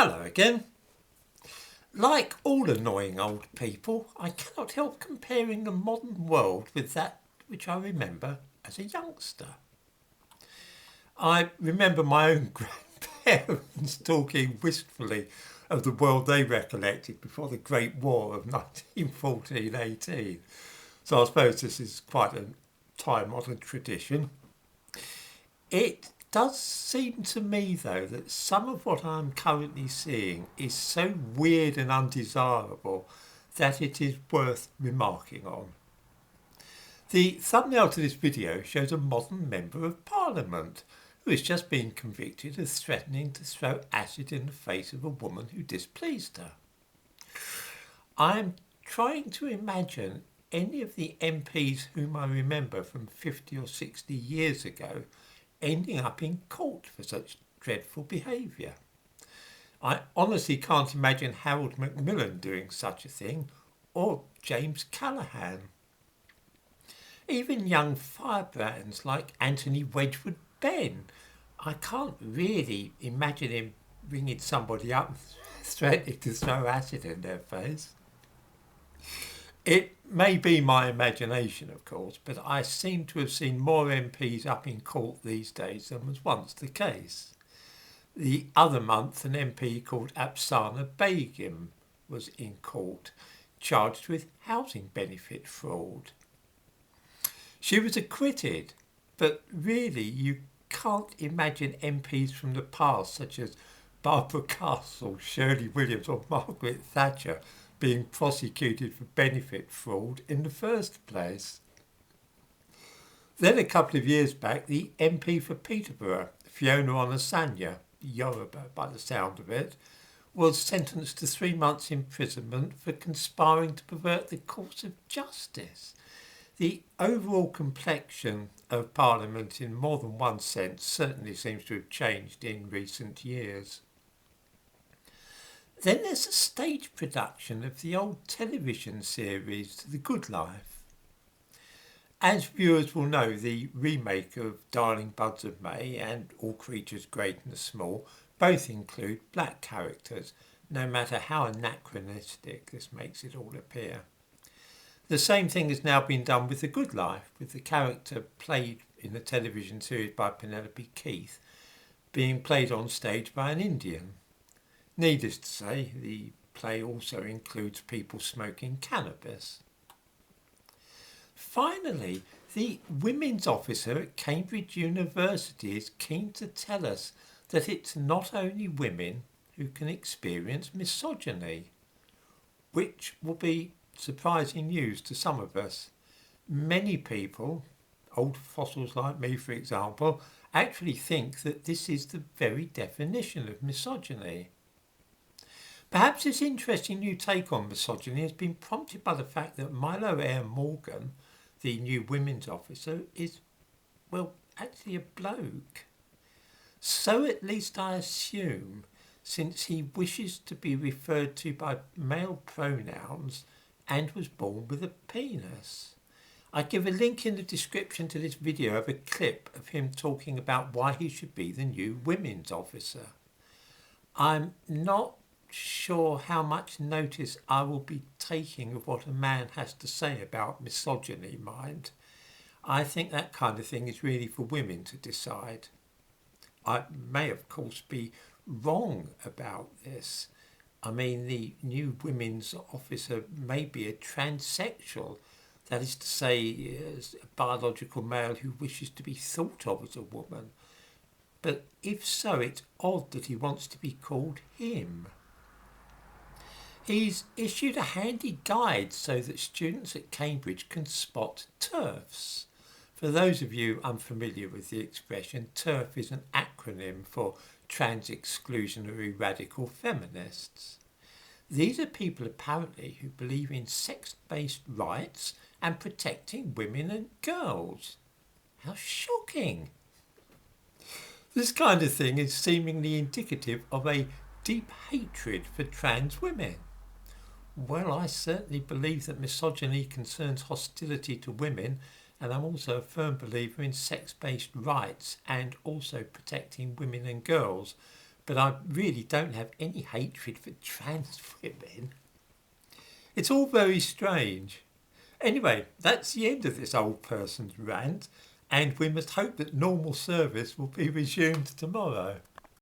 Hello again. Like all annoying old people, I cannot help comparing the modern world with that which I remember as a youngster. I remember my own grandparents talking wistfully of the world they recollected before the Great War of 1914-18. So I suppose this is quite a time-honoured tradition. It does seem to me, though, that some of what I'm currently seeing is so weird and undesirable that it is worth remarking on. The thumbnail to this video shows a modern Member of Parliament who has just been convicted of threatening to throw acid in the face of a woman who displeased her. I'm trying to imagine any of the MPs whom I remember from 50 or 60 years ago ending up in court for such dreadful behaviour. I honestly can't imagine Harold Macmillan doing such a thing, or James Callaghan. Even young firebrands like Anthony Wedgwood Benn, I can't really imagine him ringing somebody up and threatening to throw acid in their face. It may be my imagination, of course, but I seem to have seen more MPs up in court these days than was once the case. The other month, an MP called Apsana Begum was in court, charged with housing benefit fraud. She was acquitted, but really you can't imagine MPs from the past, such as Barbara Castle, Shirley Williams or Margaret Thatcher, being prosecuted for benefit fraud in the first place. Then a couple of years back, the MP for Peterborough, Fiona Onasanya, Yoruba by the sound of it, was sentenced to 3 months imprisonment for conspiring to pervert the course of justice. The overall complexion of Parliament in more than one sense certainly seems to have changed in recent years. Then there's a stage production of the old television series The Good Life. As viewers will know, the remake of Darling Buds of May and All Creatures Great and Small both include black characters, no matter how anachronistic this makes it all appear. The same thing has now been done with The Good Life, with the character played in the television series by Penelope Keith being played on stage by an Indian. Needless to say, the play also includes people smoking cannabis. Finally, the women's officer at Cambridge University is keen to tell us that it's not only women who can experience misogyny, which will be surprising news to some of us. Many people, old fossils like me for example, actually think that this is the very definition of misogyny. Perhaps this interesting new take on misogyny has been prompted by the fact that Milo Eyre-Morgan, the new women's officer, is, well, actually a bloke. So at least I assume, since he wishes to be referred to by male pronouns and was born with a penis. I give a link in the description to this video of a clip of him talking about why he should be the new women's officer. I'm not sure how much notice I will be taking of what a man has to say about misogyny, mind. I think that kind of thing is really for women to decide. I may, of course, be wrong about this. I mean, the new women's officer may be a transsexual, that is to say, a biological male who wishes to be thought of as a woman. But if so, it's odd that he wants to be called him. He's issued a handy guide so that students at Cambridge can spot TERFs. For those of you unfamiliar with the expression, TERF is an acronym for Trans Exclusionary Radical Feminists. These are people apparently who believe in sex-based rights and protecting women and girls. How shocking! This kind of thing is seemingly indicative of a deep hatred for trans women. Well, I certainly believe that misogyny concerns hostility to women, and I'm also a firm believer in sex-based rights and also protecting women and girls. but I really don't have any hatred for trans women. It's all very strange. Anyway, that's the end of this old person's rant, and we must hope that normal service will be resumed tomorrow.